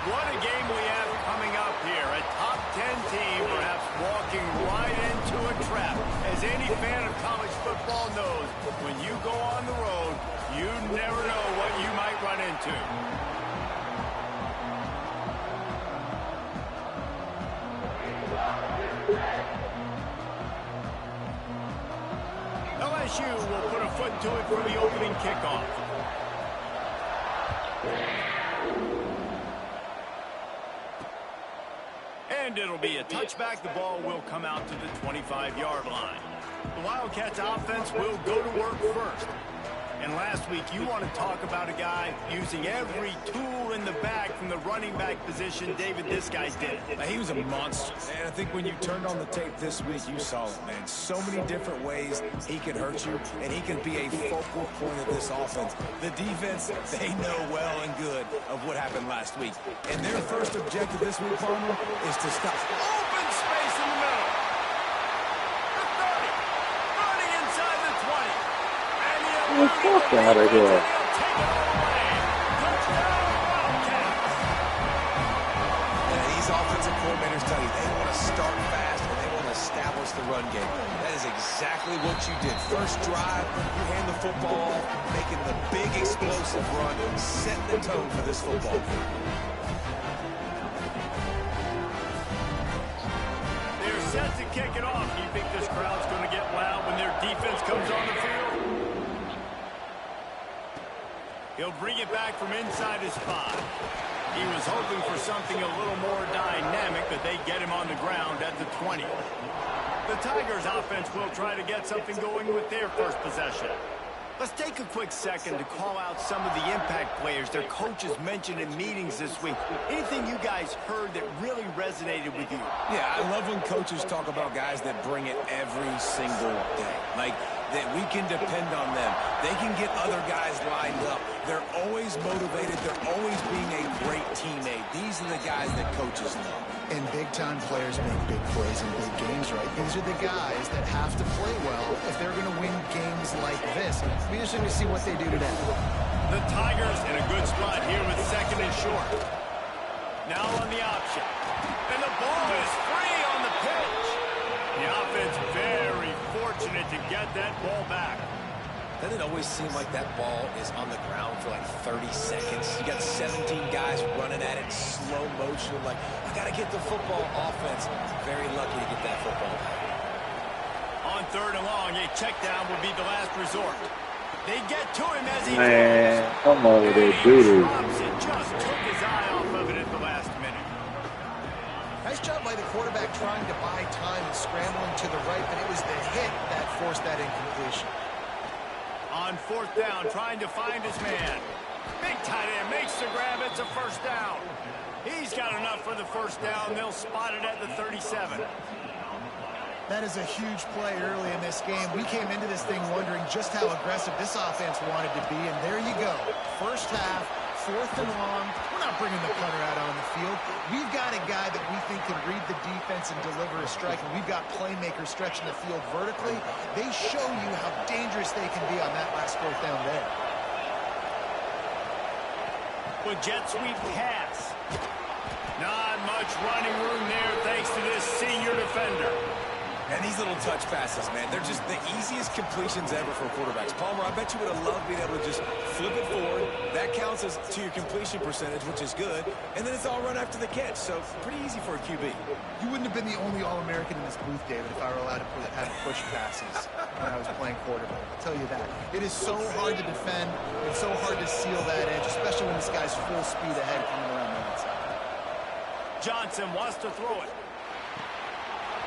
What a game we have coming up here. A top 10 team perhaps walking right into a trap. As any fan of college football knows, when you go on the road, you never know what you might run into. LSU will put a foot to it for the opening kickoff. And it'll be a touchback. The ball will come out to the 25-yard line. The Wildcats offense will go to work first. And last week, you want to talk about a guy using every tool in the bag from the running back position. David, this guy did. He was a monster. And I think when you turned on the tape this week, you saw it, man. So many different ways he can hurt you, and he can be a focal point of this offense. The defense, they know well and good of what happened last week. And their first objective this week, Palmer, is to stop. Open space in the middle. The 30. Running inside the 20. And the fuck out of here. These offensive coordinators tell you they want to start fast and they want to establish the run game. That is exactly what you did. First drive, you hand the football off, making the big explosive run, setting the tone for this football game. They're set to kick it off. Do you think this crowd's going to get loud when their defense comes on the field? He'll bring it back from inside his 5. He was hoping for something a little more dynamic, but they get him on the ground at the 20. The Tigers offense will try to get something going with their first possession. Let's take a quick second to call out some of the impact players their coaches mentioned in meetings this week. Anything you guys heard that really resonated with you? Yeah, I love when coaches talk about guys that bring it every single day. Like, that we can depend on them. They can get other guys lined up. They're always motivated. They're always being a great teammate. These are the guys that coaches love. And big-time players make big plays in big games, right? These are the guys that have to play well if they're going to win games like this. We're just going to see what they do today. The Tigers in a good spot here with second and short. Now on the option. And the ball is free on the pitch. The offense very fortunate to get that ball back. Doesn't it always seem like that ball is on the ground for like 30 seconds? You got 17 guys running at it, slow motion. Like, I got to get the football. Offense, very lucky to get that football back. On third and long, a check down would be the last resort. They get to him as he come over there, dude. Just took his eye off of it at the last minute. Nice job by the quarterback trying to buy time and scrambling to the right, but it was the hit that forced that incompletion. On fourth down, trying to find his man. Big tight end makes the grab. It's a first down. He's got enough for the first down. They'll spot it at the 37. That is a huge play early in this game. We came into this thing wondering just how aggressive this offense wanted to be, and there you go. First half, fourth and long. We're not bringing the punter out on the field. We've got a guy that we think can read the defense and deliver a strike, and we've got playmakers stretching the field vertically. They show you how dangerous they can be on that last fourth down there. With jet sweep pass. Not much running room there thanks to this senior defender. And these little touch passes, man, they're just the easiest completions ever for quarterbacks. Palmer, I bet you would have loved being able to just flip it forward. That counts as to your completion percentage, which is good. And then it's all run after the catch, so pretty easy for a QB. You wouldn't have been the only All-American in this booth, David, if I were allowed to have push passes when I was playing quarterback. I'll tell you that. It is so hard to defend. It's so hard to seal that edge, especially when this guy's full speed ahead coming around the outside. Johnson wants to throw it.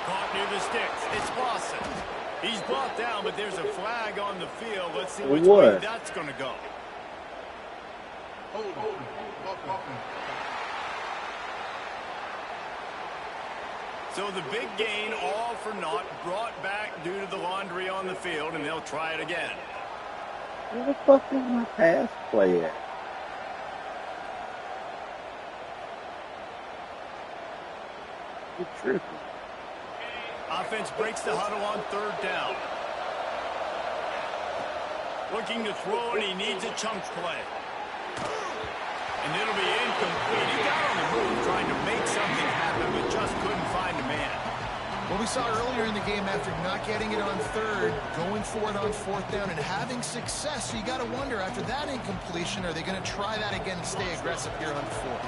Caught near the sticks. It's Lawson. He's brought down, but there's a flag on the field. Let's see which way that's going to go. So the big gain, all for naught, brought back due to the laundry on the field, and they'll try it again. Where the fuck is my pass play at? You're tripping. Offense breaks the huddle on third down. Looking to throw, and he needs a chunk play. And it'll be incomplete. He got on the move trying to make something happen, but just couldn't find a man. Well, we saw earlier in the game after not getting it on third, going for it on fourth down and having success. So you got to wonder, after that incompletion, are they going to try that again and stay aggressive here on the fourth?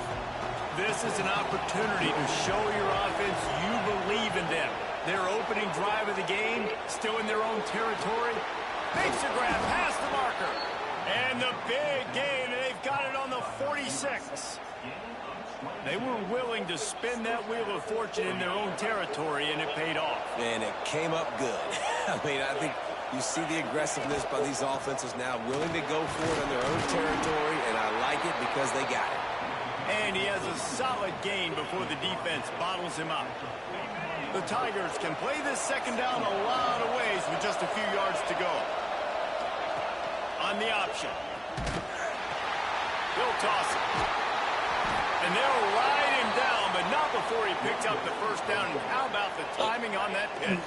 This is an opportunity to show your offense you believe in them. Their opening drive of the game, still in their own territory. Makes a grab past the marker. And the big gain, and they've got it on the 46. They were willing to spin that wheel of fortune in their own territory, and it paid off. And it came up good. I mean, I think you see the aggressiveness by these offenses now, willing to go for it in their own territory, and I like it because they got it. And he has a solid gain before the defense bottles him up. The Tigers can play this second down a lot of ways with just a few yards to go. On the option. He'll toss it. And they'll ride him down, but not before he picks up the first down. And how about the timing on that pitch?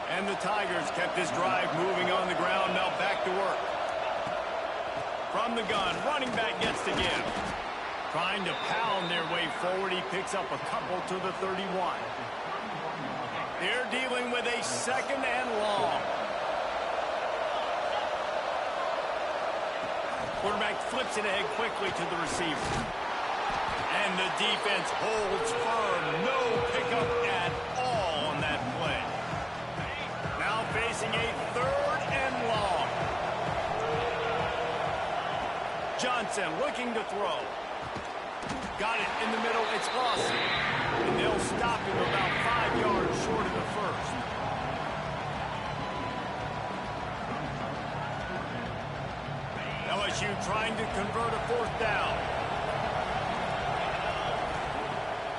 And the Tigers kept this drive moving on the ground. Now back to work. From the gun, running back gets to give. Trying to pound their way forward. He picks up a couple to the 31. They're dealing with a second and long. Quarterback flips it ahead quickly to the receiver. And the defense holds firm. No pickup at all on that play. Now facing a third and long. Johnson looking to throw. Got it in the middle. It's Lawson. And they'll stop him about 5 yards short of the first. LSU trying to convert a fourth down.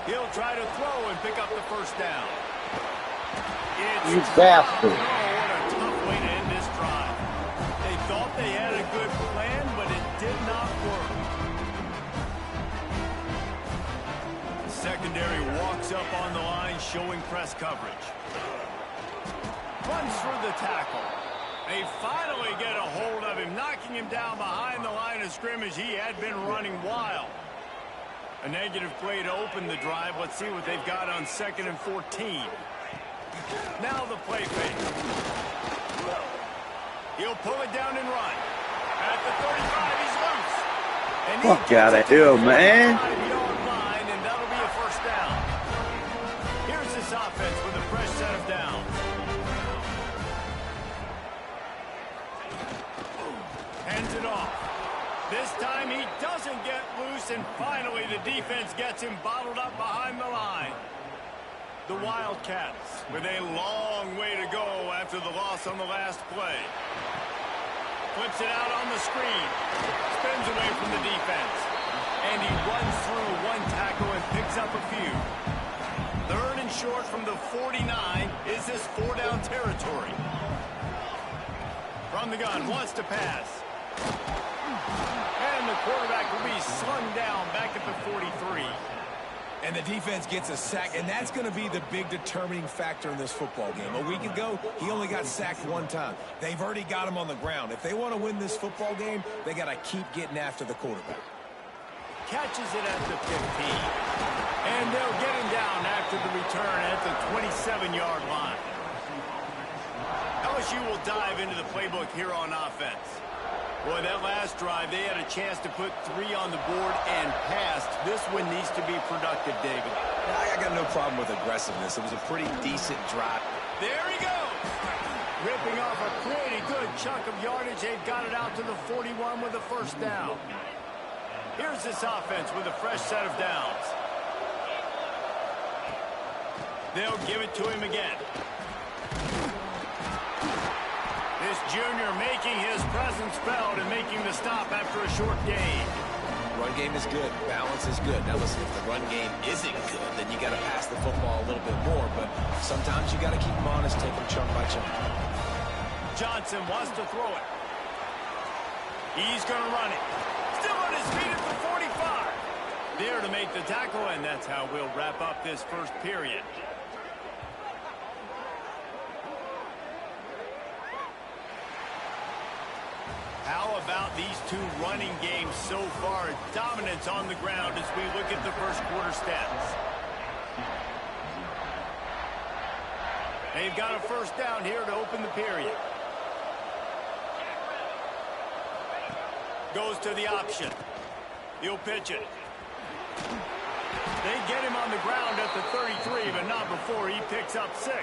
He'll try to throw and pick up the first down. You bastard. Oh, what a tough way to end this drive. They thought they had a good plan, but it did not work. Secondary walks up on the line, showing press coverage. Runs through the tackle. They finally get a hold of him, knocking him down behind the line of scrimmage. He had been running wild. A negative play to open the drive. Let's see what they've got on 2nd and 14. Now the play fake. He'll pull it down and run. At the 35, he's loose. And he Fuck out of here, man. Line, and that'll be a first down. Here's this offense with a fresh set of downs. Hands it off. This time he doesn't get loose, and finally the defense gets him bottled up behind the line. The Wildcats with a long way to go after the loss on the last play. Flips it out on the screen. Spins away from the defense. And he runs through one tackle and picks up a few. 3rd and short from the 49. Is this 4-down territory? From the gun, wants to pass. And the quarterback will be slung down back at the 43. And the defense gets a sack, and that's going to be the big determining factor in this football game. A week ago, he only got sacked one time. They've already got him on the ground. If they want to win this football game, they got to keep getting after the quarterback. Catches it at the 15. And they'll get him down after the return at the 27-yard line. LSU will dive into the playbook here on offense. Boy, that last drive, they had a chance to put 3 on the board and passed. This one needs to be productive, David. I got no problem with aggressiveness. It was a pretty decent drive. There he goes. Ripping off a pretty good chunk of yardage. They've got it out to the 41 with a first down. Here's this offense with a fresh set of downs. They'll give it to him again. This junior making his presence felt and making the stop after a short gain. Run game is good. Balance is good. Now listen, if the run game isn't good, then you got to pass the football a little bit more. But sometimes you got to keep them honest, take them chunk by chunk. Johnson wants to throw it. He's going to run it. Still on his feet at the 45. There to make the tackle, and that's how we'll wrap up this first period. Powell about these two running games so far? Dominance on the ground as we look at the first quarter stats. They've got a first down here to open the period. Goes to the option. He'll pitch it. They get him on the ground at the 33, but not before he picks up 6.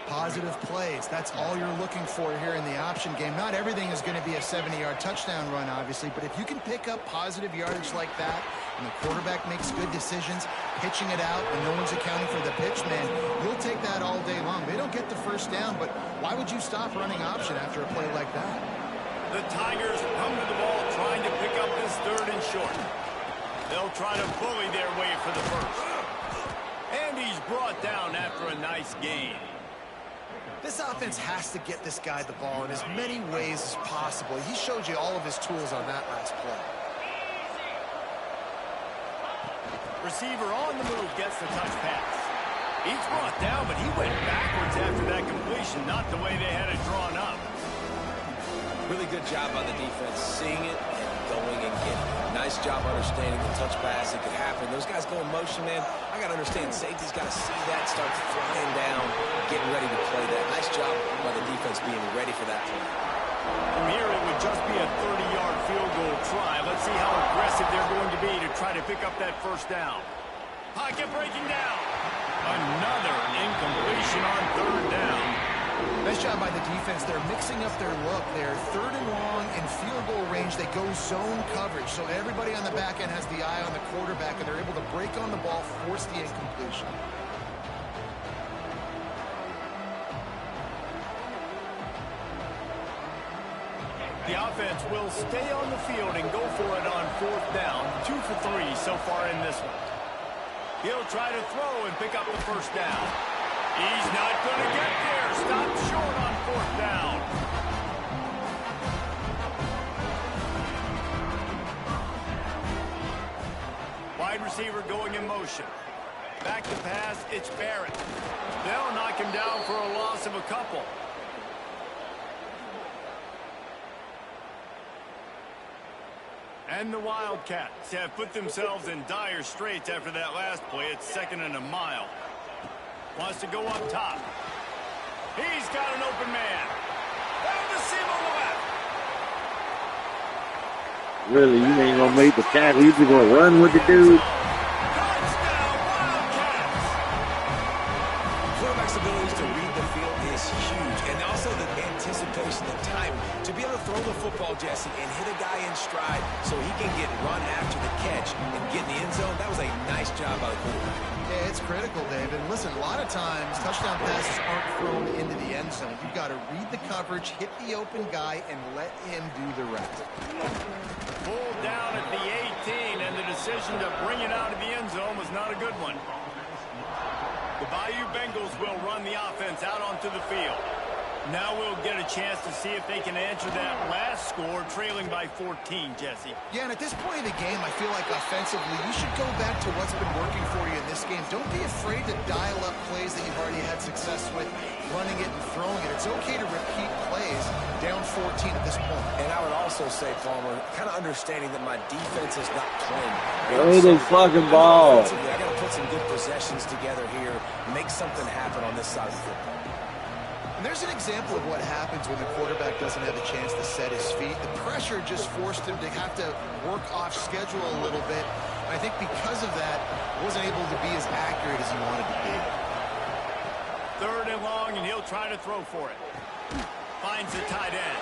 Positive plays. That's all you're looking for here in the option game. Not everything is going to be a 70-yard touchdown run, obviously, but if you can pick up positive yardage like that, and the quarterback makes good decisions, pitching it out, and no one's accounting for the pitch, man, you'll take that all day long. They don't get the first down, but why would you stop running option after a play like that? The Tigers come to the ball trying to pick up this 3rd and short. They'll try to bully their way for the first. And he's brought down after a nice gain. This offense has to get this guy the ball in as many ways as possible. He showed you all of his tools on that last play. Receiver on the move gets the touch pass. He's brought down, but he went backwards after that completion, not the way they had it drawn up. Really good job by the defense, seeing it and going and getting it. Nice job understanding the touch pass. It could happen. Those guys go in motion, man. I got to understand, safety's got to see that, start flying down, getting ready to play that. Nice job by the defense being ready for that play. From here, it would just be a 30-yard field goal try. Let's see how aggressive they're going to be to try to pick up that first down. Pocket breaking down. Another incompletion on 3rd down. Nice job by the defense. They're mixing up their look. They're 3rd and long in field goal range. They go zone coverage. So everybody on the back end has the eye on the quarterback, and they're able to break on the ball, force the incompletion. The offense will stay on the field and go for it on 4th down. 2 for 3 so far in this one. He'll try to throw and pick up the first down. He's not going to get there. Stopped short on 4th down. Wide receiver going in motion. Back to pass, it's Barrett. They'll knock him down for a loss of a couple. And the Wildcats have put themselves in dire straits after that last play. It's 2nd and a mile. Wants to go up top. He's got an open man. Down the seam on the left. Really, you ain't gonna make the tackle. You just gonna run with the dude. Touchdown, Wildcats. Quarterback's ability to read the field is huge, and also the anticipation, the time to be able to throw the football, Jesse, and hit a guy in stride so he can get run after the catch and get in the end zone. That was a nice job by the quarterback. Yeah, it's critical, David. Listen, a lot of times touchdown passes aren't thrown into the end zone. You've got to read the coverage, hit the open guy, and let him do the rest. Pulled down at the 18, and the decision to bring it out of the end zone was not a good one. The Bayou Bengals will run the offense out onto the field. Now we'll get a chance to see if they can answer that last score, trailing by 14, Jesse. Yeah, and at this point in the game, I feel like offensively, you should go back to what's been working for you in this game. Don't be afraid to dial up plays that you've already had success with, running it and throwing it. It's okay to repeat plays down 14 at this point. And I would also say, Palmer, kind of understanding that my defense is not playing. Throw the fucking ball. I got to put some good possessions together here, make something happen on this side of the football. And there's an example of what happens when the quarterback doesn't have a chance to set his feet. The pressure just forced him to have to work off schedule a little bit. And I think because of that, wasn't able to be as accurate as he wanted to be. 3rd and long, and he'll try to throw for it. Finds the tight end.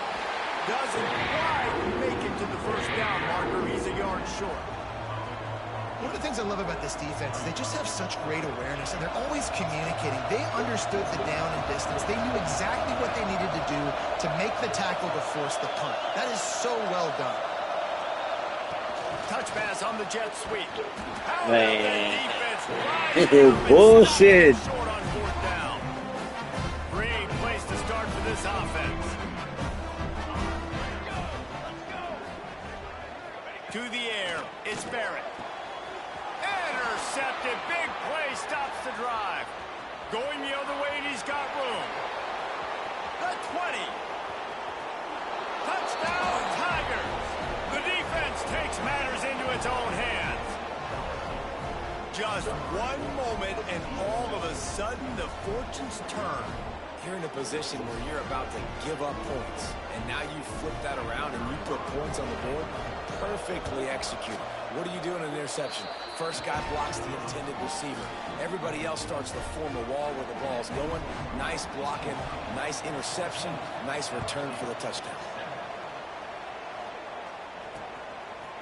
Doesn't quite make it to the first down marker. He's a yard short. One of the things I love about this defense is they just have such great awareness, and they're always communicating. They understood the down and distance. They knew exactly what they needed to do to make the tackle to force the punt. That is so well done. Touch pass on the jet sweep. Man, this is bullshit. Short on 4th down. Great place to start for this offense. To the air, it's Barrett. Intercepted, big play, stops the drive. Going the other way, and he's got room. The 20. Touchdown, Tigers! The defense takes matters into its own hands. Just one moment, and all of a sudden, the fortunes turn. You're in a position where you're about to give up points, and now you flip that around and you put points on the board. Perfectly executed. What do you do in an interception? First guy blocks the intended receiver. Everybody else starts to form a wall where the ball's going. Nice blocking, nice interception, nice return for the touchdown.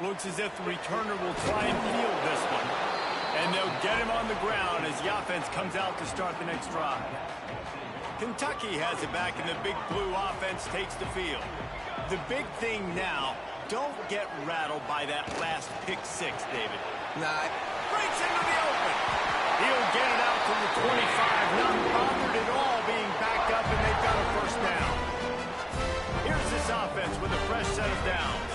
Looks as if the returner will try and field this one. And they'll get him on the ground as the offense comes out to start the next drive. Kentucky has it back, and the Big Blue offense takes the field. The big thing now, don't get rattled by that last pick six, David. Nah. Breaks into the open. He'll get it out to the 25, not bothered at all being backed up, and they've got a first down. Here's this offense with a fresh set of downs.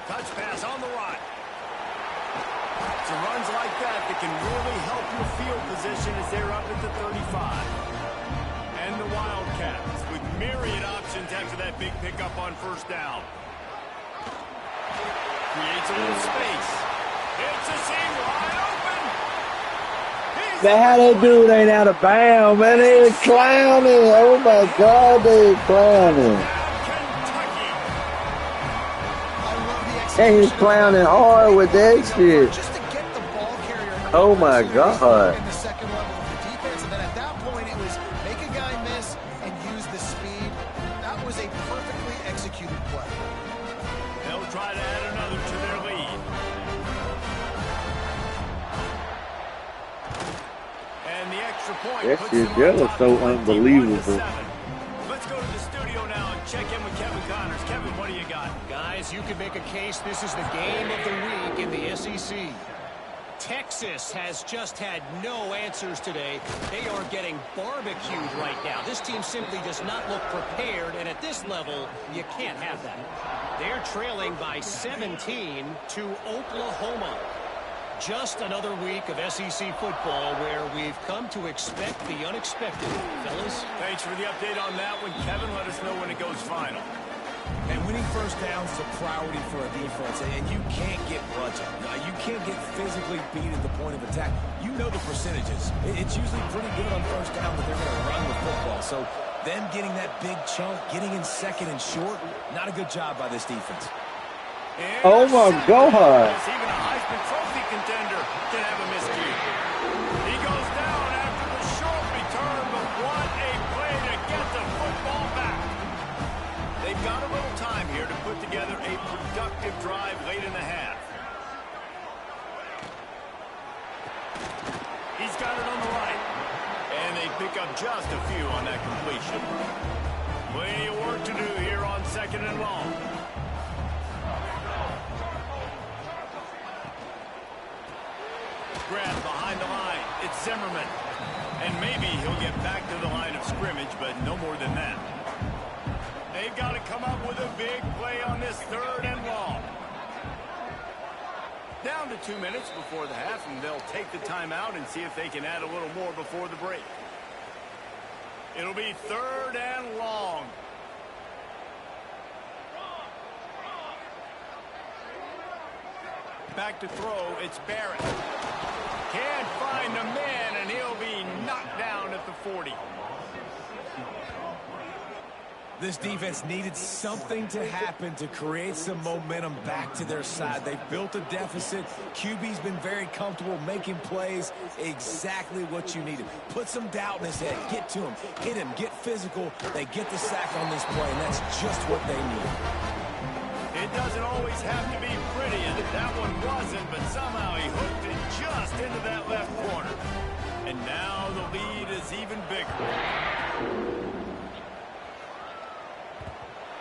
Touch pass on the run. So runs like that can really help your field position as they're up at the 35. And the Wildcats with myriad options after that big pickup on first down. Creates a little space. It's a seam wide open. Man, how that dude ain't out of bounds, man. They're clowning. Oh, my God, they're clowning. And he's clowning hard with that shit. Just to get the ball carrier. Oh, my God. In the second level of the defense, and then at that point, it was make a guy miss and use the speed. That was a perfectly executed play. They'll try to add another to their lead. And the extra point That puts shit them on just top so 21-7. unbelievable. Let's go to the studio now and check in with Kevin Connors. Kevin, what do you got? Guys, you could make a case this is the game of the week in the SEC. Texas has just had no answers today. They are getting barbecued right now. This team simply does not look prepared, and at this level, you can't have that. They're trailing by 17 to Oklahoma. Just another week of SEC football where we've come to expect the unexpected, fellas. Thanks for the update on that one. Kevin, let us know when it goes final. And winning first downs is a priority for a defense, and you can't get bludgeoned. You can't get physically beat at the point of attack. You know the percentages. It's usually pretty good on first down that they're going to run the football. So them getting that big chunk, getting in second and short, not a good job by this defense. Oh, my God. Even a Heisman Trophy contender can have a miscue. He goes down after the short return, but what a play to get the football back. They've got a little time here to put together a productive drive late in the half. He's got it on the right. And they pick up just a few on that completion. Plenty of work to do here on second and long. Grab behind the line. It's Zimmerman. And maybe he'll get back to the line of scrimmage, but no more than that. They've got to come up with a big play on this third and long. Down to 2 minutes before the half, and they'll take the timeout and see if they can add a little more before the break. It'll be third and long. Back to throw, it's Barrett. Can't find a man, and he'll be knocked down at the 40. This defense needed something to happen to create some momentum back to their side. They've built a deficit. QB's been very comfortable making plays. Exactly what you needed. Put some doubt in his head. Get to him. Hit him. Get physical. They get the sack on this play, and that's just what they need. It doesn't always have to be pretty, and that one wasn't, but somehow he hooked it just into that left corner. And now the lead is even bigger.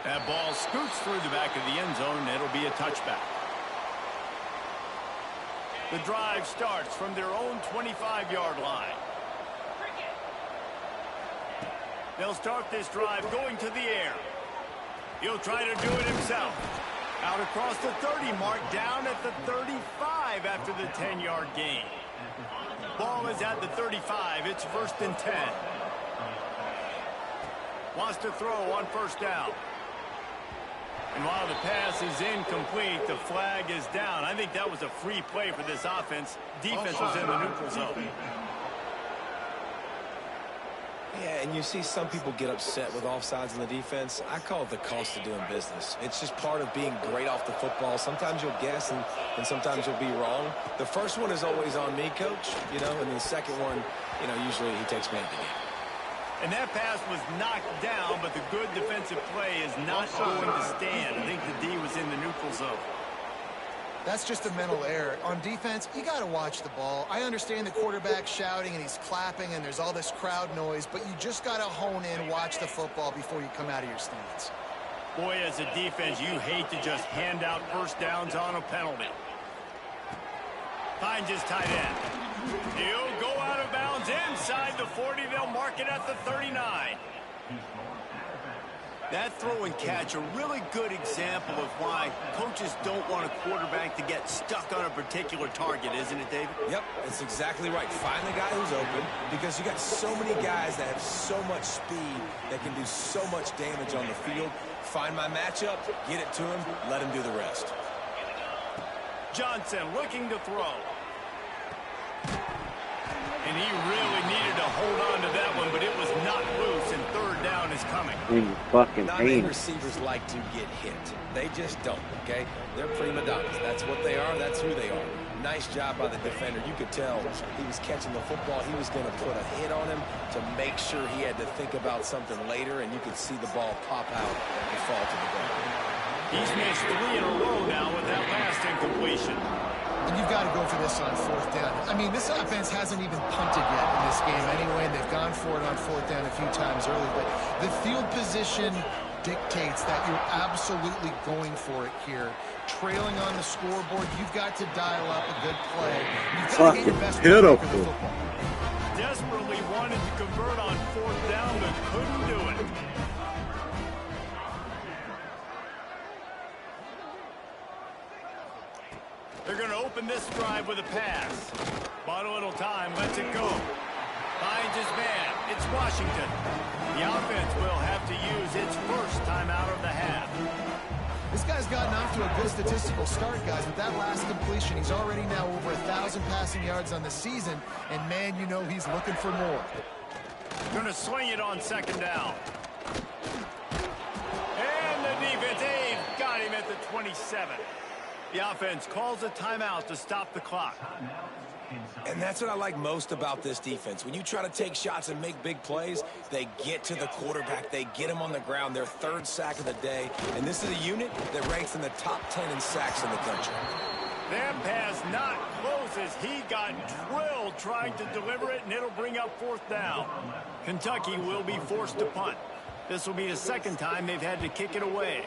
That ball scoots through the back of the end zone, and it'll be a touchback. The drive starts from their own 25-yard line. They'll start this drive going to the air. He'll try to do it himself. Out across the 30 mark, down at the 35 after the 10-yard gain. Ball is at the 35. It's 1st and 10. Wants to throw on first down. And while the pass is incomplete, the flag is down. I think that was a free play for this offense. Defense was in the neutral zone. Yeah, and you see some people get upset with offsides in the defense. I call it the cost of doing business. It's just part of being great off the football. Sometimes you'll guess, and sometimes you'll be wrong. The first one is always on me, Coach, you know, and the second one, you know, usually he takes me at the game. And that pass was knocked down, but the good defensive play is not going to stand. I think the D was in the neutral zone. That's just a mental error. On defense, you got to watch the ball. I understand the quarterback shouting and he's clapping and there's all this crowd noise, but you just got to hone in, watch the football before you come out of your stance. Boy, as a defense, you hate to just hand out first downs on a penalty. Finds his tight end. He'll go out of bounds inside the 40. They'll mark it at the 39. That throw and catch, a really good example of why coaches don't want a quarterback to get stuck on a particular target, isn't it, David? Yep, that's exactly right. Find the guy who's open, because you got so many guys that have so much speed that can do so much damage on the field. Find my matchup, get it to him, let him do the rest. Johnson looking to throw. And he really needed to hold on to that one, but it was not loose, and third down is coming. Non-name receivers like to get hit. They just don't, okay? They're prima donnas. That's what they are. That's who they are. Nice job by the defender. You could tell he was catching the football. He was going to put a hit on him to make sure he had to think about something later, and you could see the ball pop out and fall to the ground. He's missed 3 in a row now with that last incompletion. And you've got to go for this on fourth down. I mean, this offense hasn't even punted yet in this game anyway, and they've gone for it on fourth down a few times early. But the field position dictates that you're absolutely going for it here. Trailing on the scoreboard, you've got to dial up a good play. You've got to get your best play for the football. Desperately wanted to convert on fourth down, but couldn't do it. They're going to open this drive with a pass. Bought a little time, lets it go. Finds his man. It's Washington. The offense will have to use its first timeout of the half. This guy's gotten off to a good statistical start, guys. With that last completion, he's already now over 1,000 passing yards on the season. And, man, you know he's looking for more. Going to swing it on second down. And the defense, got him at the 27. The offense calls a timeout to stop the clock. And that's what I like most about this defense. When you try to take shots and make big plays, they get to the quarterback. They get him on the ground. Their third sack of the day. And this is a unit that ranks in the top 10 in sacks in the country. That pass not close as he got drilled trying to deliver it, and it'll bring up fourth down. Kentucky will be forced to punt. This will be the second time they've had to kick it away.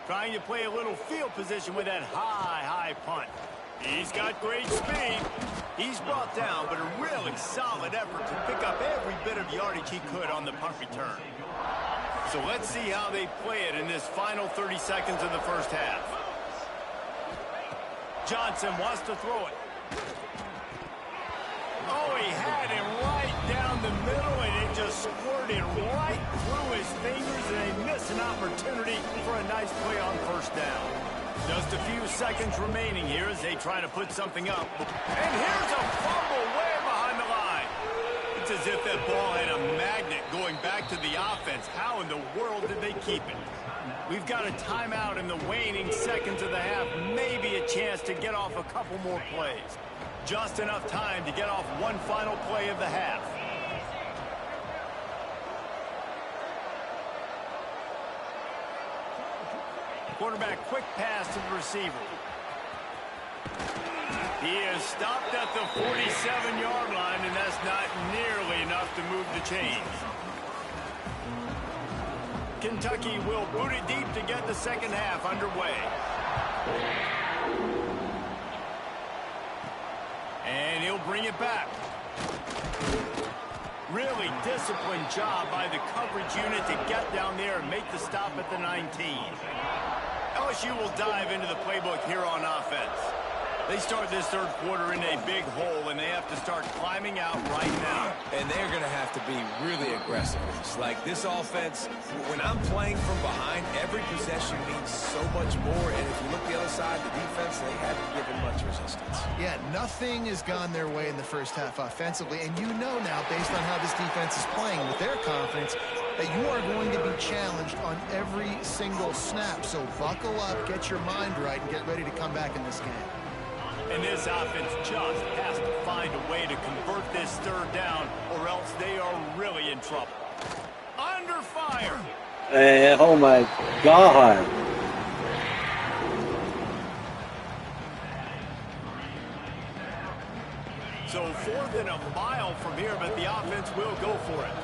Trying to play a little field position with that high punt. He's got great speed. He's brought down, but a really solid effort to pick up every bit of yardage he could on the punt return. So let's see how they play it in this final 30 seconds of the first half. Johnson wants to throw it. Oh, he had him right down the middle, and it just squirted right through his fingers, and they missed an opportunity for a nice play on first down. Just a few seconds remaining here as they try to put something up. And here's a fumble way behind the line. It's as if that ball had a magnet going back to the offense. How in the world did they keep it? We've got a timeout in the waning seconds of the half. Maybe a chance to get off a couple more plays. Just enough time to get off one final play of the half. Quarterback quick pass to the receiver. He is stopped at the 47-yard line, and that's not nearly enough to move the chains. Kentucky will boot it deep to get the second half underway. And he'll bring it back. Really disciplined job by the coverage unit to get down there and make the stop at the 19. LSU will dive into the playbook here on offense. They start this third quarter in a big hole, and they have to start climbing out right now. And they're going to have to be really aggressive. It's like this offense, when I'm playing from behind, every possession means so much more. And if you look the other side, the defense, they haven't given much resistance. Yeah, nothing has gone their way in the first half offensively. And you know now, based on how this defense is playing with their confidence, that you are going to be challenged on every single snap. So buckle up, get your mind right, and get ready to come back in this game. And this offense just has to find a way to convert this third down, or else they are really in trouble. Under fire. Oh, my God. So 4th and a mile from here, but the offense will go for it.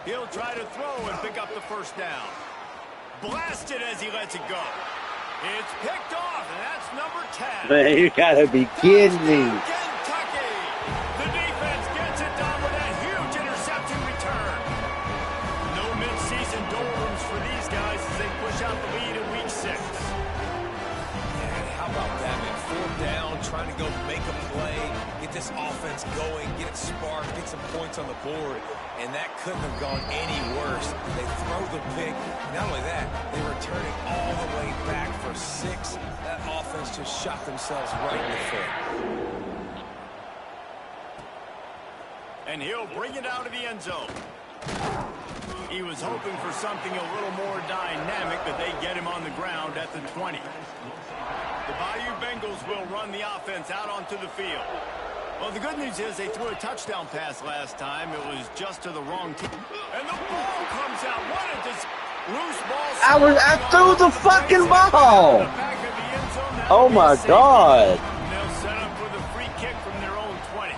He'll try to throw and pick up the first down. Blasted as he lets it go. It's picked off, and that's number 10. Man, you gotta be kidding me. Kentucky. The defense gets it done with a huge interception return. No mid-season doldrums for these guys as they push out the lead in week 6. Yeah, how about that, man? 4th down, trying to go make a play, get this offense going, get it sparked, get some points on the board. And that couldn't have gone any worse. They throw the pick. Not only that, they return it all the way back for 6. That offense just shot themselves right in the foot. And he'll bring it out of the end zone. He was hoping for something a little more dynamic, but they get him on the ground at the 20. The Bayou Bengals will run the offense out onto the field. Well, the good news is they threw a touchdown pass last time. It was just to the wrong team. And the ball comes out. What a loose ball. I threw the fucking ball. Oh, my God. They'll set up for the free kick from their own 20.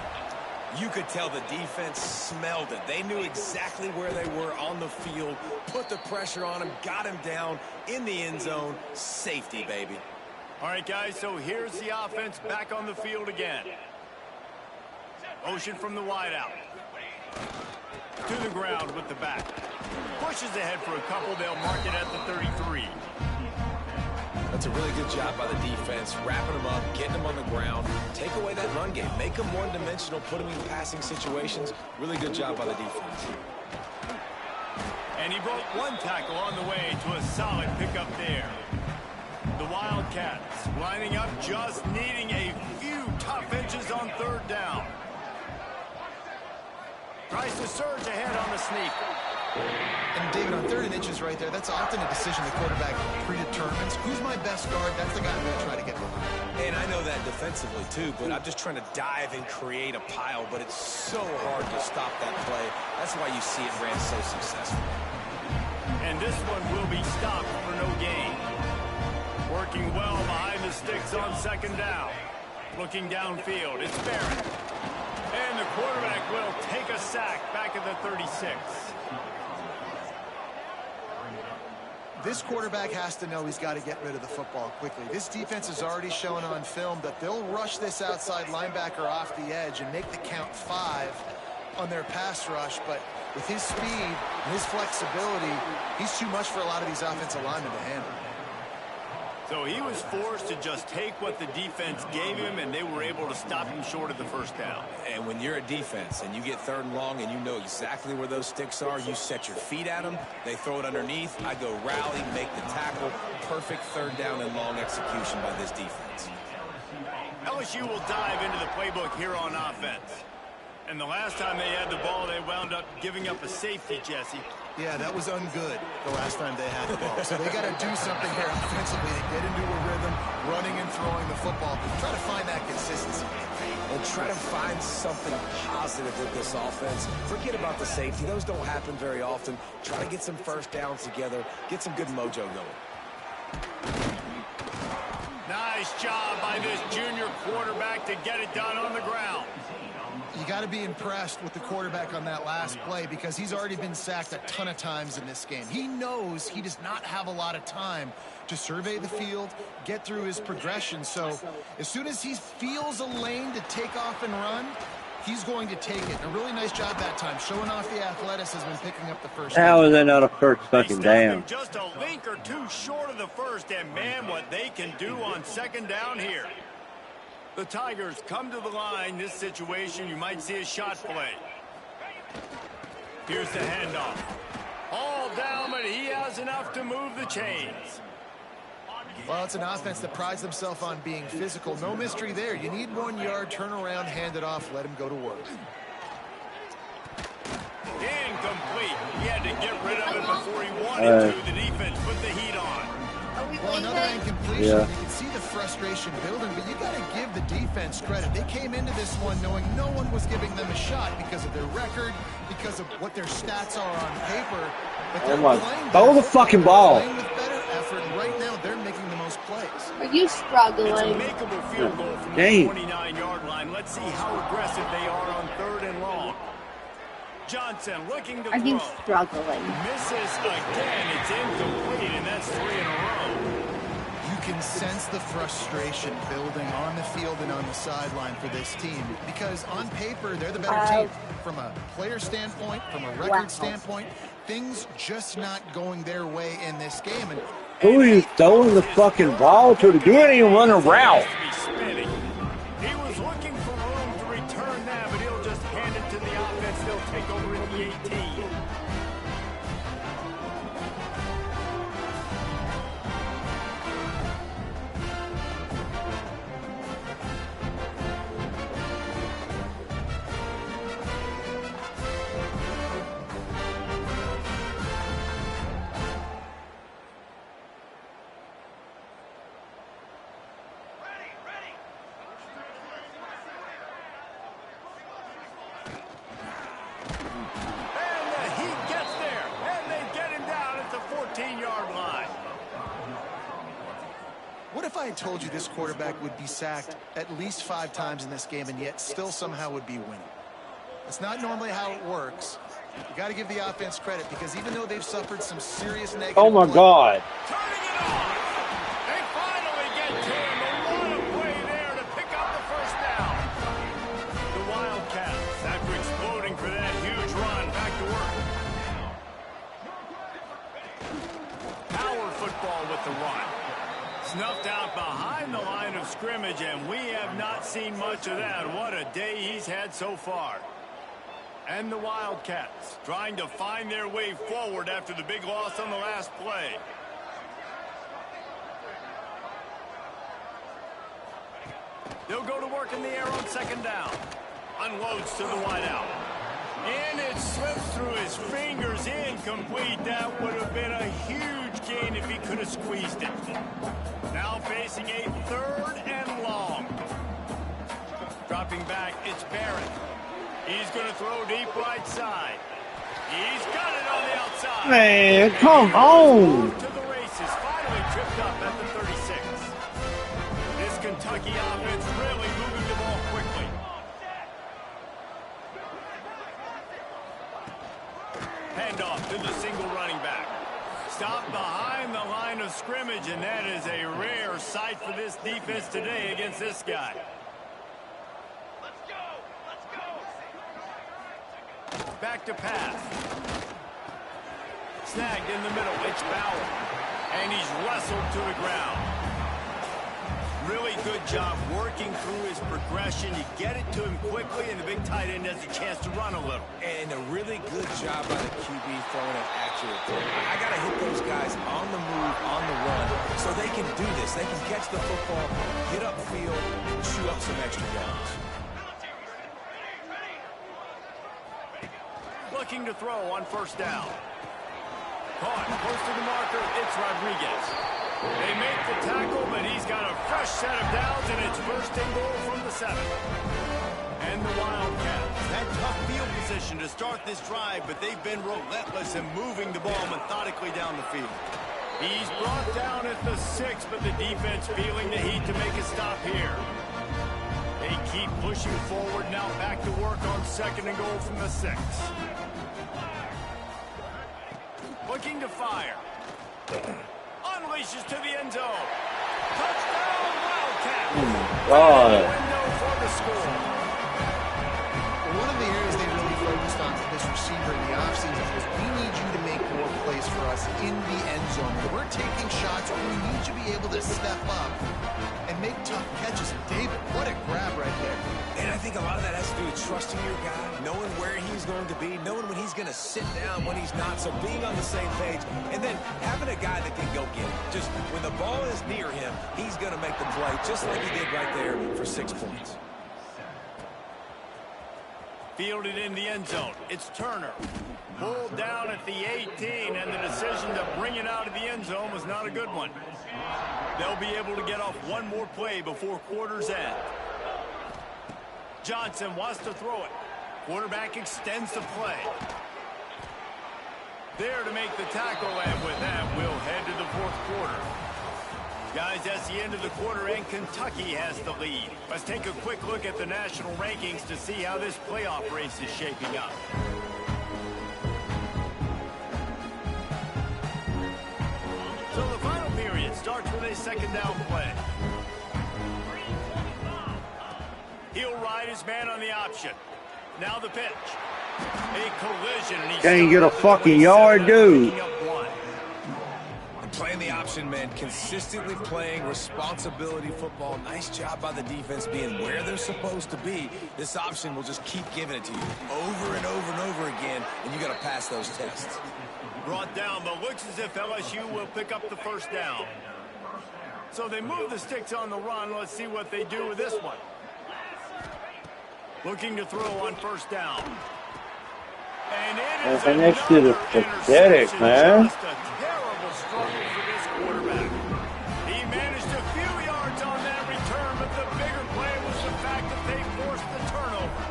You could tell the defense smelled it. They knew exactly where they were on the field, put the pressure on him, got him down in the end zone. Safety, baby. All right, guys, so here's the offense back on the field again. Motion from the wideout. To the ground with the back. Pushes ahead for a couple. They'll mark it at the 33. That's a really good job by the defense, wrapping them up, getting them on the ground. Take away that run game. Make them one-dimensional, put them in passing situations. Really good job by the defense. And he broke one tackle on the way to a solid pickup there. The Wildcats lining up, just needing a few tough inches on 3rd down. Tries to surge ahead on the sneak. And David, on 3rd and inches right there, that's often a decision the quarterback predetermines. Who's my best guard? That's the guy I'm going to try to get behind. And I know that defensively, too, but I'm just trying to dive and create a pile, but it's so hard to stop that play. That's why you see it ran so successful. And this one will be stopped for no gain. Working well behind the sticks on 2nd down. Looking downfield, it's Barrett. And the quarterback will take a sack back at the 36. This quarterback has to know he's got to get rid of the football quickly. This defense has already shown on film that they'll rush this outside linebacker off the edge and make the count 5 on their pass rush. But with his speed and his flexibility, he's too much for a lot of these offensive linemen to handle. So he was forced to just take what the defense gave him, and they were able to stop him short of the 1st down. And when you're a defense and you get 3rd and long and you know exactly where those sticks are, you set your feet at them, they throw it underneath, I go rally, make the tackle. Perfect 3rd down and long execution by this defense. LSU will dive into the playbook here on offense. And the last time they had the ball, they wound up giving up a safety, Jesse. Yeah, that was ungood the last time they had the ball. So they got to do something here offensively to get into a rhythm, running and throwing the football. Try to find that consistency. And try to find something positive with this offense. Forget about the safety. Those don't happen very often. Try to get some 1st downs together. Get some good mojo going. Nice job by this junior quarterback to get it done on the ground. You got to be impressed with the quarterback on that last play because he's already been sacked a ton of times in this game. He knows he does not have a lot of time to survey the field, get through his progression. So as soon as he feels a lane to take off and run, he's going to take it. A really nice job that time, showing off the athleticism and picking up the first How down. is that not a first fucking down? Just a link or two short of the first, and man, what they can do on second down here. The Tigers come to the line. This situation, you might see a shot play. Here's the handoff. All down, but he has enough to move the chains. Well, it's an offense that prides themselves on being physical. No mystery there. You need 1 yard, turn around, hand it off, let him go to work. Incomplete. He had to get rid of it before he wanted to. The defense put the heat on. Well, another incompletion. Yeah. You can see the frustration building, but you got to give the defense credit. They came into this one knowing no one was giving them a shot because of their record, because of what their stats are on paper. But Oh they're my! playing Throw the better. fucking They're ball. playing with better effort, and right now they're making the most plays. Are you It's a struggling? makeable field goal from the Dang. 29-yard line. Let's see how aggressive they are on 3rd and long. Johnson looking to Are you throw. struggling? Misses again. It's incomplete, and that's 3 in a row. You can sense the frustration building on the field and on the sideline for this team because on paper they're the better team. From a player standpoint, from a record standpoint, things just not going their way in this game. And Who are you throwing the fucking ball to? You ain't even run a route. He was looking for room to return that, but he'll just hand it to the offense. They'll take over in the 18. And the heat gets there, and they get him down at the 14-yard line. what if I had told you this quarterback would be sacked at least 5 times in this game and yet still somehow would be winning? It's not normally how it works. You got to give the offense credit because even though they've suffered some serious negative Oh my play, God! Turning it on. They finally get to him. A lot of play there to pick up the first down. The Wildcats, after exploding for that huge run, back to work. Power football with the run. Snuffed out behind the line of scrimmage, and we have not seen much of that. What a day he's had so far. And the Wildcats trying to find their way forward after the big loss on the last play. They'll go to work in the air on 2nd down. Unloads to the wideout. And it slips through his fingers, incomplete. That would have been a huge gain if he could have squeezed it. Now facing a 3rd and long. Dropping back, it's Barrett. He's going to throw deep right side. He's got it on the outside. Man, come on! To the races, finally tripped up at the 36. This Kentucky offense really moving the ball quickly. Handoff to the single running back. Stopped behind the line of scrimmage, and that is a rare sight for this defense today against this guy. Back to pass. Snagged in the middle. It's Bauer. And he's wrestled to the ground. Really good job working through his progression. You get it to him quickly, and the big tight end has a chance to run a little. And a really good job by the QB throwing an accurate throw. I got to hit those guys on the move, on the run, so they can do this. They can catch the football, get upfield, and chew up some extra downs. Looking to throw on 1st down. Caught close to the marker. It's Rodriguez. They make the tackle, but he's got a fresh set of downs, and it's 1st and goal from the 7. And the Wildcats had tough field position to start this drive, but they've been relentless in moving the ball methodically down the field. He's brought down at the 6, but the defense feeling the heat to make a stop here. They keep pushing forward, now back to work on 2nd and goal from the 6. Looking to fire. Unleashes to the end zone. Touchdown, Wildcats. God. Window for the score. us in the end zone. We're taking shots. We need to be able to step up and make tough catches. And David, what a grab right there. And I think a lot of that has to do with trusting your guy, knowing where he's going to be, knowing when he's going to sit down, when he's not, so being on the same page, and then having a guy that can go get it. Just when the ball is near him, he's going to make the play, just like he did right there for 6 points. Fielded in the end zone. It's Turner. Pulled down at the 18, and the decision to bring it out of the end zone was not a good one. They'll be able to get off one more play before quarter's end. Johnson wants to throw it. Quarterback extends the play. There to make the tackle, and with that, we'll head to the fourth quarter. Guys, that's the end of the quarter, and Kentucky has the lead. Let's take a quick look at the national rankings to see how this playoff race is shaping up. So the final period starts with a second down play. He'll ride his man on the option. Now the pitch. A collision. And can't get a fucking yard, dude. Playing the option, man. Consistently playing responsibility football. Nice job by the defense being where they're supposed to be. This option will just keep giving it to you over and over and over again, and you got to pass those tests. Brought down, but looks as if LSU will pick up the first down. So they move the sticks on the run. Let's see what they do with this one. Looking to throw on first down. And it is that next to the pathetic, man. Just a terrible struggle for this quarterback. He managed a few yards on that return, but the bigger play was the fact that they forced the turnover.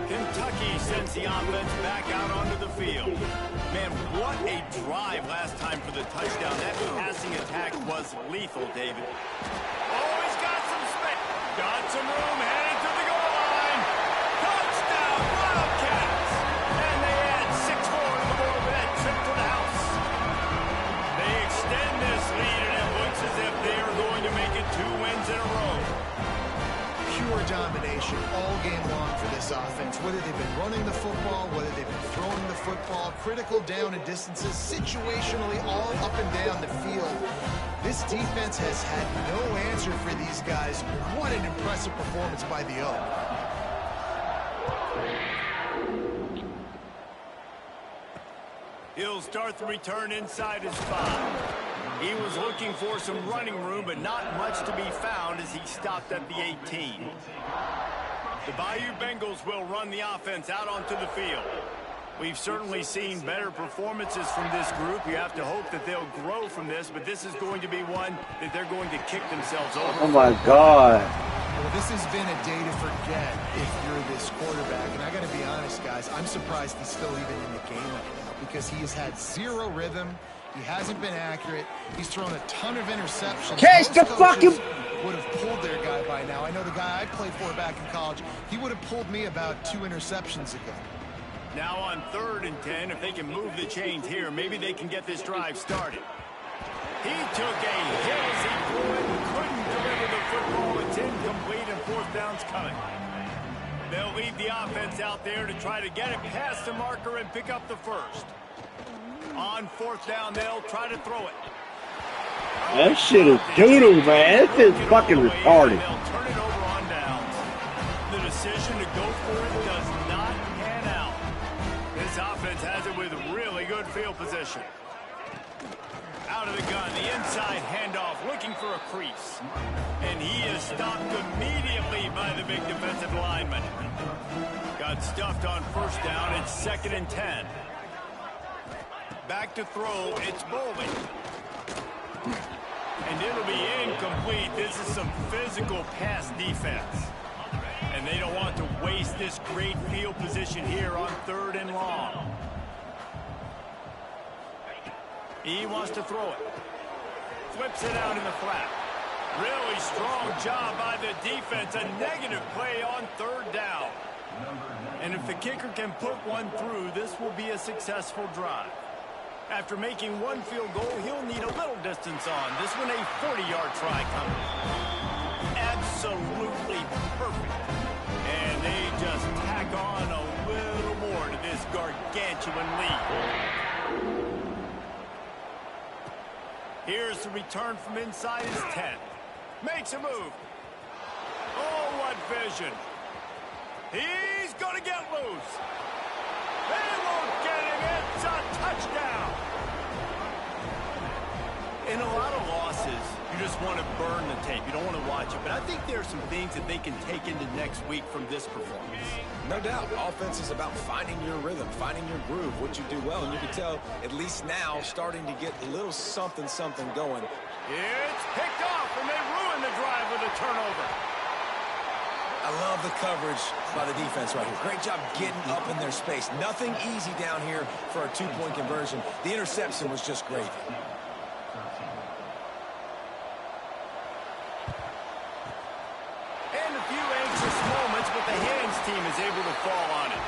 Kentucky sends the offense back out onto the field. Man, what a drive last time for the touchdown. That passing attack was lethal, David. Oh, he's got some space. Got some room, heading to the goal line. Touchdown, Wildcats. And they add 6 more to the board with that trip to the house. They extend this lead, and it looks as if they are going to make it 2 wins in a row. Pure domination all game long for this offense. Whether they've been running the football, whether they've been throwing the football, critical down and distances, situationally all up and down the field. This defense has had no answer for these guys. What an impressive performance by the Oak. He'll start the return inside his 5. He was looking for some running room, but not much to be found as he stopped at the 18. The Bayou Bengals will run the offense out onto the field. We've certainly seen better performances from this group. You have to hope that they'll grow from this, but this is going to be one that they're going to kick themselves over. Oh, my God. Well, this has been a day to forget if you're this quarterback. And I got to be honest, guys, I'm surprised he's still even in the game right now because he has had zero rhythm. He hasn't been accurate. He's thrown a ton of interceptions. Catch the fucking... would have pulled their guy by now. I know the guy I played for back in college, he would have pulled me about 2 interceptions ago. Now on 3rd and 10, if they can move the chains here, maybe they can get this drive started. He took a hit as he threw it and couldn't deliver the football. It's incomplete and 4th down's coming. They'll lead the offense out there to try to get it past the marker and pick up the first. On 4th down, they'll try to throw it. That shit is doodle, man. This is fucking retarded. They'll turn it over on downs. The decision to go for it does not pan out. This offense has it with really good field position. Out of the gun, the inside handoff, looking for a crease. And he is stopped immediately by the big defensive lineman. Got stuffed on 1st down. It's 2nd and 10. Back to throw, it's Bowling. And it'll be incomplete. This is some physical pass defense. And they don't want to waste this great field position here on 3rd and long. He wants to throw it. Flips it out in the flat. Really strong job by the defense. A negative play on 3rd down. And if the kicker can put one through, this will be a successful drive. After making 1 field goal, he'll need a little distance on. This one a 40-yard try coming. Absolutely perfect. And they just tack on a little more to this this gargantuan lead. Here's the return from inside his 10. Makes a move. Oh, what vision. He's going to get loose. They won't get him. It's a touchdown. In a lot of losses, you just want to burn the tape. You don't want to watch it. But I think there are some things that they can take into next week from this performance. No doubt. Offense is about finding your rhythm, finding your groove, what you do well. And you can tell, at least now, starting to get a little something going. It's picked off, and they ruin the drive with a turnover. I love the coverage by the defense right here. Great job getting up in their space. Nothing easy down here for a two-point conversion. The interception was just great. And a few anxious moments, but the hands team is able to fall on it.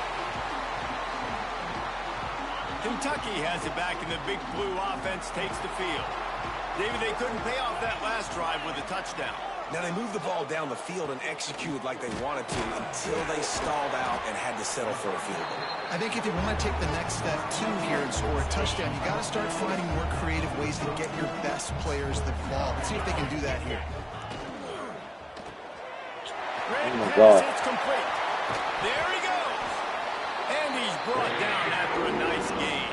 Kentucky has it back, and the Big Blue offense takes the field. David, they couldn't pay off that last drive with a touchdown. Now, they moved the ball down the field and executed like they wanted to until they stalled out and had to settle for a field goal. I think if you want to take the next step, too, here and score a touchdown, you got to start finding more creative ways to get your best players the ball. Let's see if they can do that here. Great pass, it's complete. There he goes. And he's brought down after a nice gain.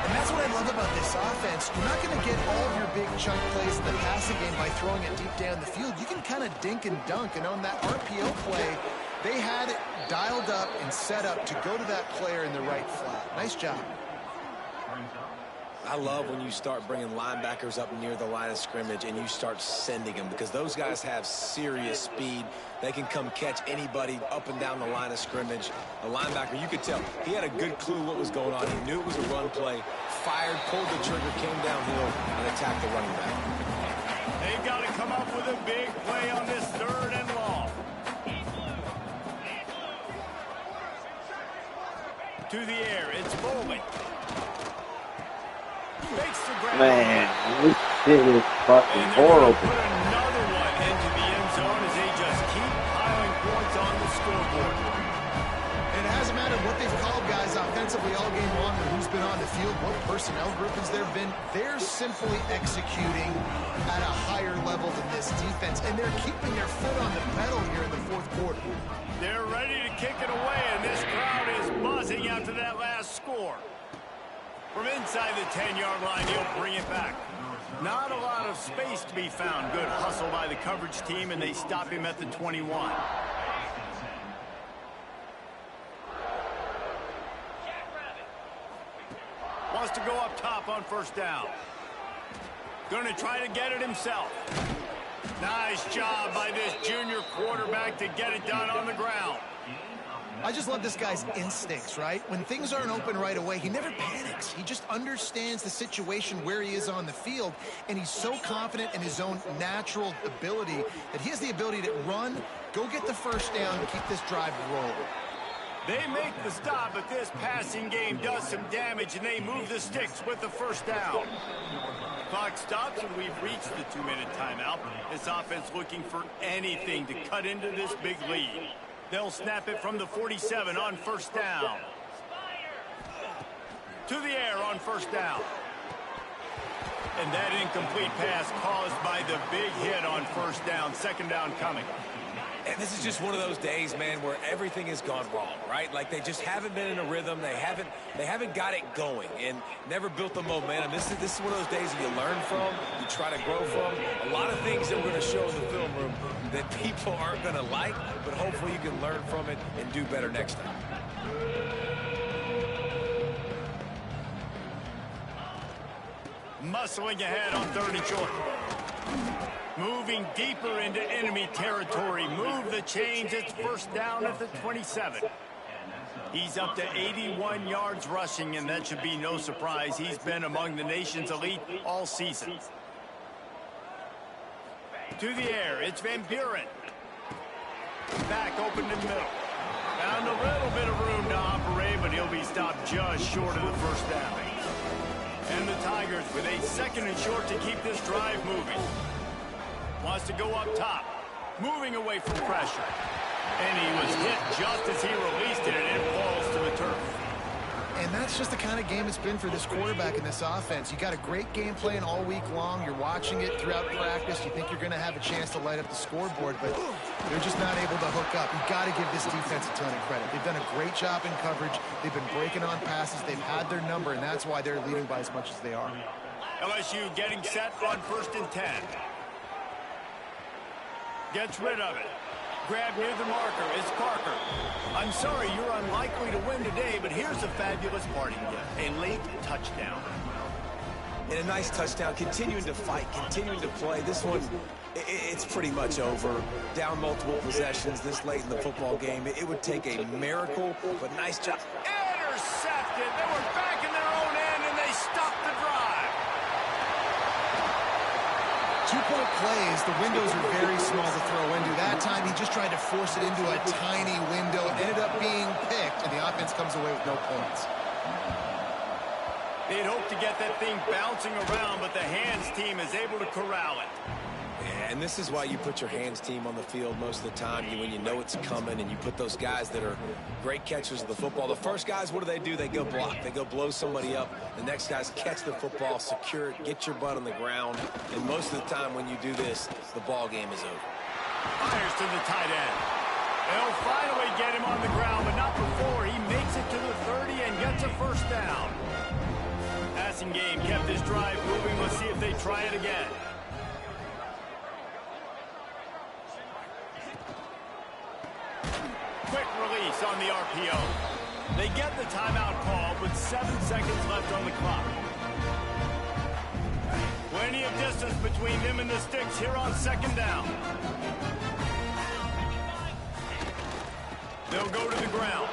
And that's what I love about this offense. You're not going to get all of your big chunk plays in the passing game by throwing it deep down the field. You can kind of dink and dunk. And on that RPO play, they had it dialed up and set up to go to that player in the right flat. Nice job. I love when you start bringing linebackers up near the line of scrimmage and you start sending them, because those guys have serious speed. They can come catch anybody up and down the line of scrimmage. A linebacker, you could tell, he had a good clue what was going on. He knew it was a run play, fired, pulled the trigger, came downhill, and attacked the running back. They've got to come up with a big play on this 3rd and long. To the air, it's Bowling. Makes the grab. Man, this shit is fucking horrible. Put another one into the end zone as they just keep piling points on the scoreboard. And it hasn't mattered what they've called guys offensively all game long or who's been on the field, what personnel groupings there have been. They're simply executing at a higher level than this defense, and they're keeping their foot on the pedal here in the 4th quarter. They're ready to kick it away, and this crowd is buzzing after that last score. From inside the 10-yard line, he'll bring it back. Not a lot of space to be found. Good hustle by the coverage team, and they stop him at the 21. Wants to go up top on 1st down. Going to try to get it himself. Nice job by this junior quarterback to get it done on the ground. I just love this guy's instincts, right? When things aren't open right away, he never panics. He just understands the situation where he is on the field, and he's so confident in his own natural ability that he has the ability to run, go get the 1st down, and keep this drive rolling. They make the stop, but this passing game does some damage, and they move the sticks with the 1st down. Clock stops, and we've reached the 2-minute timeout. This offense looking for anything to cut into this big lead. They'll snap it from the 47 on 1st down. To the air on 1st down. And that incomplete pass caused by the big hit on 1st down. 2nd down coming. And this is just one of those days, man, where everything has gone wrong, right? Like they just haven't been in a rhythm. They haven't got it going and never built the momentum. This is one of those days that you learn from, you try to grow from. A lot of things that we're going to show in the film room that people aren't going to like, but hopefully you can learn from it and do better next time. Muscling ahead on 3rd and short. Moving deeper into enemy territory. Move the chains. It's 1st down at the 27. He's up to 81 yards rushing, and that should be no surprise. He's been among the nation's elite all season. To the air, it's Van Buren. Back open in the middle. Found a little bit of room to operate, but he'll be stopped just short of the 1st down. And the Tigers with a 2nd and short to keep this drive moving. Wants to go up top. Moving away from pressure. And he was hit just as he released it, and it falls to the turf. And that's just the kind of game it's been for this quarterback in this offense. You got a great game plan all week long. You're watching it throughout practice. You think you're going to have a chance to light up the scoreboard, but they're just not able to hook up. You've got to give this defense a ton of credit. They've done a great job in coverage. They've been breaking on passes. They've had their number, and that's why they're leading by as much as they are. LSU getting set on 1st and 10. Gets rid of it. Grab near the marker is Parker. I'm sorry you're unlikely to win today, but here's a fabulous parting gift. A late touchdown. And a nice touchdown, continuing to fight, continuing to play. This one, it's pretty much over. Down multiple possessions this late in the football game. It would take a miracle, but nice job. Intercepted. They were back in their own end, and they stopped the drive. 2-point plays, the windows are very small to throw into. That time, he just tried to force it into a tiny window. It ended up being picked, and the offense comes away with no points. They'd hoped to get that thing bouncing around, but the hands team is able to corral it. Yeah, and this is why you put your hands team on the field most of the time when you know it's coming, and you put those guys that are great catchers of the football. The first guys, what do? They go block. They go blow somebody up. The next guys catch the football, secure it, get your butt on the ground. And most of the time when you do this, the ball game is over. Fires to the tight end. They'll finally get him on the ground, but not before he makes it to the 30 and gets a first down. Passing game kept this drive moving. Let's see if they try it again. Quick release on the RPO. They get the timeout called with 7 seconds left on the clock. Plenty of distance between them and the sticks here on 2nd down. They'll go to the ground.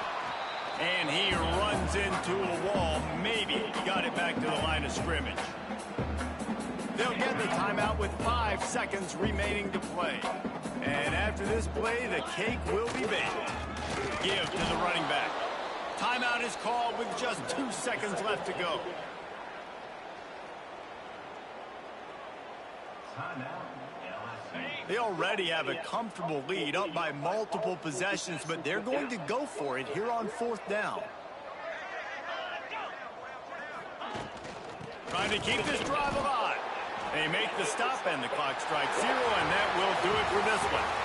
And he runs into a wall. Maybe he got it back to the line of scrimmage. They'll get the timeout with 5 seconds remaining to play. And after this play, the cake will be baked. Give to the running back. Timeout is called with just 2 seconds left to go. They already have a comfortable lead, up by multiple possessions, but they're going to go for it here on 4th down. Trying to keep this drive alive. They make the stop, and the clock strikes 0, and that will do it for this one.